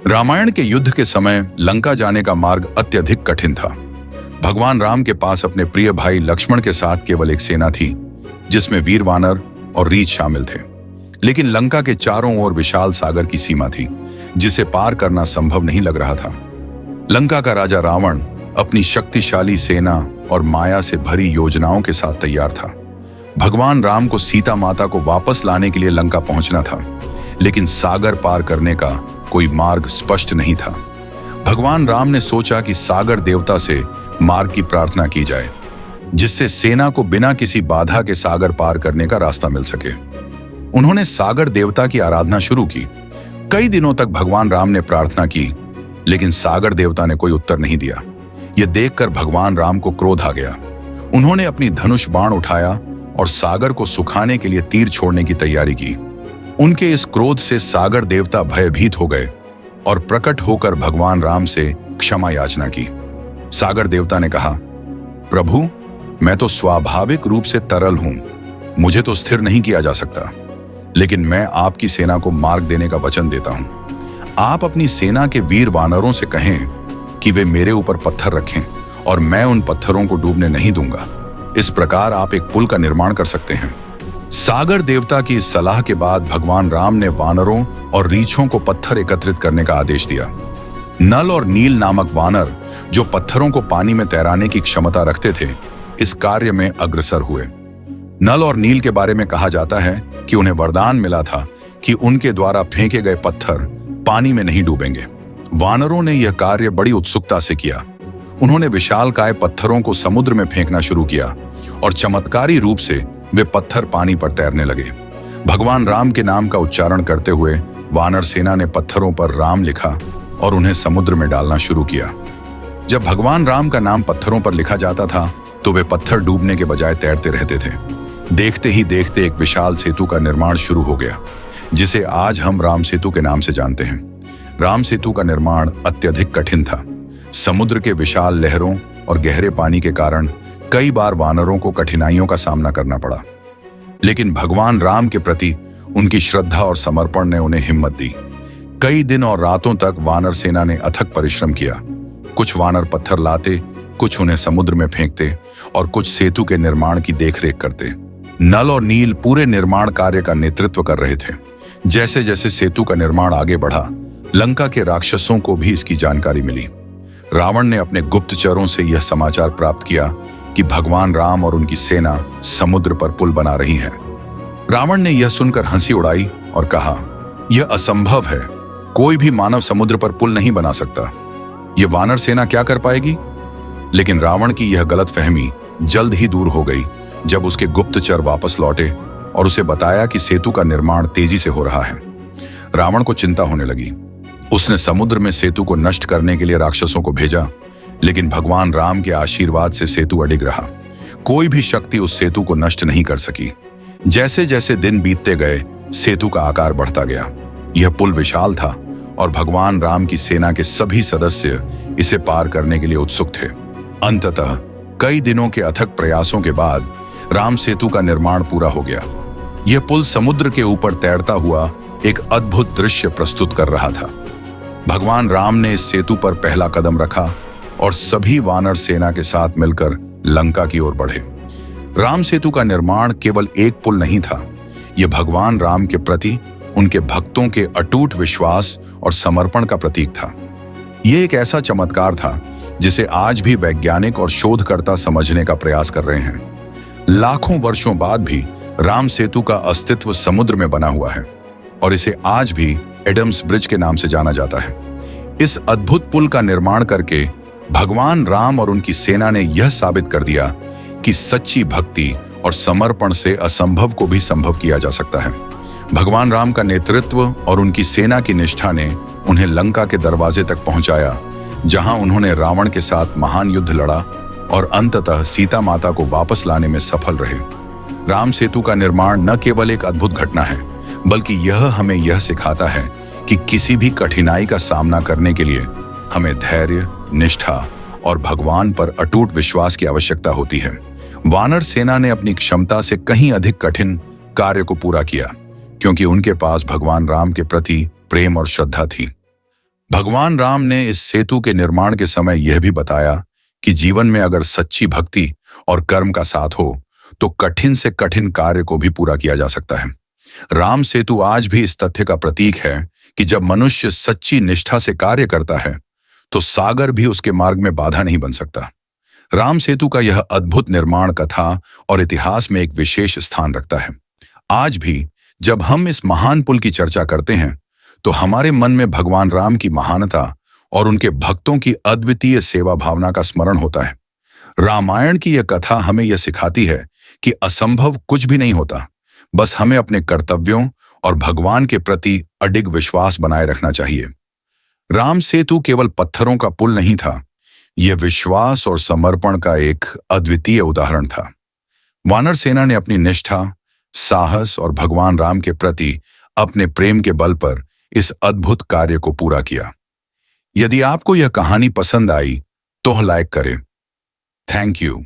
रामायण के युद्ध के समय लंका जाने का मार्ग अत्यधिक कठिन था। भगवान राम के पास अपने प्रिय भाई लक्ष्मण के साथ केवल एक सेना थी, जिसमें वीर वानर और रीछ शामिल थे। लेकिन लंका के चारों ओर विशाल सागर की सीमा थी, जिसे पार करना संभव नहीं लग रहा था। लंका का राजा रावण अपनी शक्तिशाली सेना और माया से भरी योजनाओं के साथ तैयार था। भगवान राम को सीता माता को वापस लाने के लिए लंका पहुंचना था, लेकिन सागर पार करने का कोई मार्ग स्पष्ट नहीं था। भगवान राम ने सोचा कि सागर देवता से मार्ग की प्रार्थना की जाए, जिससे सेना को बिना किसी बाधा के सागर पार करने का रास्ता मिल सके। उन्होंने सागर देवता की आराधना शुरू की। कई दिनों तक भगवान राम ने प्रार्थना की, लेकिन सागर देवता ने कोई उत्तर नहीं दिया। यह देखकर भगवान राम को क्रोध आ गया। उन्होंने अपनी धनुष बाण उठाया और सागर को सुखाने के लिए तीर छोड़ने की तैयारी की। उनके इस क्रोध से सागर देवता भयभीत हो गए और प्रकट होकर भगवान राम से क्षमा याचना की। सागर देवता ने कहा, प्रभु, मैं तो स्वाभाविक रूप से तरल हूं, मुझे तो स्थिर नहीं किया जा सकता, लेकिन मैं आपकी सेना को मार्ग देने का वचन देता हूं। आप अपनी सेना के वीर वानरों से कहें कि वे मेरे ऊपर पत्थर रखें और मैं उन पत्थरों को डूबने नहीं दूंगा। इस प्रकार आप एक पुल का निर्माण कर सकते हैं। सागर देवता की इस सलाह के बाद भगवान राम ने वानरों और रीछों को पत्थर एकत्रित करने का आदेश दिया। नल और नील नामक वानर, जो पत्थरों को पानी में तैराने की क्षमता रखते थे, इस कार्य में अग्रसर हुए। नल और नील के बारे में कहा जाता है कि उन्हें वरदान मिला था कि उनके द्वारा फेंके गए पत्थर पानी में नहीं डूबेंगे। वानरों ने यह कार्य बड़ी उत्सुकता से किया। उन्होंने विशालकाय पत्थरों को समुद्र में फेंकना शुरू किया और चमत्कारी रूप से वे पत्थर पानी पर तैरने लगे। भगवान राम के नाम का उच्चारण करते हुए वानर सेना ने पत्थरों पर राम लिखा और उन्हें समुद्र में डालना शुरू किया। जब भगवान राम का नाम पत्थरों पर लिखा जाता था, तो वे पत्थर डूबने के बजाय तैरते रहते थे। देखते ही देखते एक विशाल सेतु का निर्माण शुरू हो गया, जिसे आज हम राम सेतु के नाम से जानते हैं। राम सेतु का निर्माण अत्यधिक कठिन था। समुद्र के विशाल लहरों और गहरे पानी के कारण कई बार वानरों को कठिनाइयों का सामना करना पड़ा, लेकिन भगवान राम के प्रति उनकी श्रद्धा और समर्पण ने उन्हें हिम्मत दी। कई दिन और रातों तक वानर सेना ने अथक परिश्रम किया। कुछ वानर पत्थर लाते, कुछ उन्हें समुद्र में फेंकते और कुछ सेतु के निर्माण की देखरेख करते। नल और नील पूरे निर्माण कार्य का नेतृत्व कर रहे थे। जैसे जैसे सेतु का निर्माण आगे बढ़ा, लंका के राक्षसों को भी इसकी जानकारी मिली। रावण ने अपने गुप्तचरों से यह समाचार प्राप्त किया कि भगवान राम और उनकी सेना समुद्र पर पुल बना रही है। रावण ने यह सुनकर हंसी उड़ाई और कहा, यह असंभव है, कोई भी मानव समुद्र पर पुल नहीं बना सकता। यह वानर सेना क्या कर पाएगी? लेकिन रावण की यह गलतफहमी जल्द ही दूर हो गई जब उसके गुप्तचर वापस लौटे और उसे बताया कि सेतु का निर्माण तेजी से हो रहा है। रावण को चिंता होने लगी। उसने समुद्र में सेतु को नष्ट करने के लिए राक्षसों को भेजा, लेकिन भगवान राम के आशीर्वाद से सेतु अडिग रहा। कोई भी शक्ति उस सेतु को नष्ट नहीं कर सकी। जैसे जैसे दिन बीतते गए, सेतु का आकार बढ़ता गया। यह पुल विशाल था और भगवान राम की सेना के सभी सदस्य इसे पार करने के लिए उत्सुक थे। अंततः कई दिनों के अथक प्रयासों के बाद राम सेतु का निर्माण पूरा हो गया। यह पुल समुद्र के ऊपर तैरता हुआ एक अद्भुत दृश्य प्रस्तुत कर रहा था। भगवान राम ने इस सेतु पर पहला कदम रखा और सभी वानर सेना के साथ मिलकर लंका की ओर बढ़े। राम सेतु का निर्माण केवल एक पुल नहीं था, यह भगवान राम के प्रति उनके भक्तों के अटूट विश्वास और समर्पण का प्रतीक था। यह एक ऐसा चमत्कार था जिसे आज भी वैज्ञानिक और शोधकर्ता समझने का प्रयास कर रहे हैं। लाखों वर्षों बाद भी राम सेतु का अस्तित्व समुद्र में बना हुआ है और इसे आज भी एडम्स ब्रिज के नाम से जाना जाता है। इस अद्भुत पुल का निर्माण करके भगवान राम और उनकी सेना ने यह साबित कर दिया कि सच्ची भक्ति और समर्पण से असंभव को भी संभव किया जा सकता है। भगवान राम का नेतृत्व और उनकी सेना की निष्ठा ने उन्हें लंका के दरवाजे तक पहुंचाया, जहां उन्होंने रावण के साथ महान युद्ध लड़ा और अंततः सीता माता को वापस लाने में सफल रहे। राम सेतु का निर्माण न केवल एक अद्भुत घटना है, बल्कि यह हमें यह सिखाता है कि किसी भी कठिनाई का सामना करने के लिए हमें धैर्य, निष्ठा और भगवान पर अटूट विश्वास की आवश्यकता होती है। वानर सेना ने अपनी क्षमता से कहीं अधिक कठिन कार्य को पूरा किया, क्योंकि उनके पास भगवान राम के प्रति प्रेम और श्रद्धा थी। भगवान राम ने इस सेतु के निर्माण के समय यह भी बताया कि जीवन में अगर सच्ची भक्ति और कर्म का साथ हो तो कठिन से कठिन कार्य को भी पूरा किया जा सकता है। राम सेतु आज भी इस तथ्य का प्रतीक है कि जब मनुष्य सच्ची निष्ठा से कार्य करता है तो सागर भी उसके मार्ग में बाधा नहीं बन सकता। राम सेतु का यह अद्भुत निर्माण कथा और इतिहास में एक विशेष स्थान रखता है। आज भी जब हम इस महान पुल की चर्चा करते हैं तो हमारे मन में भगवान राम की महानता और उनके भक्तों की अद्वितीय सेवा भावना का स्मरण होता है। रामायण की यह कथा हमें यह सिखाती है कि असंभव कुछ भी नहीं होता, बस हमें अपने कर्तव्यों और भगवान के प्रति अडिग विश्वास बनाए रखना चाहिए। राम सेतु केवल पत्थरों का पुल नहीं था, यह विश्वास और समर्पण का एक अद्वितीय उदाहरण था। वानर सेना ने अपनी निष्ठा, साहस और भगवान राम के प्रति अपने प्रेम के बल पर इस अद्भुत कार्य को पूरा किया। यदि आपको यह कहानी पसंद आई तो लाइक करें। Thank you.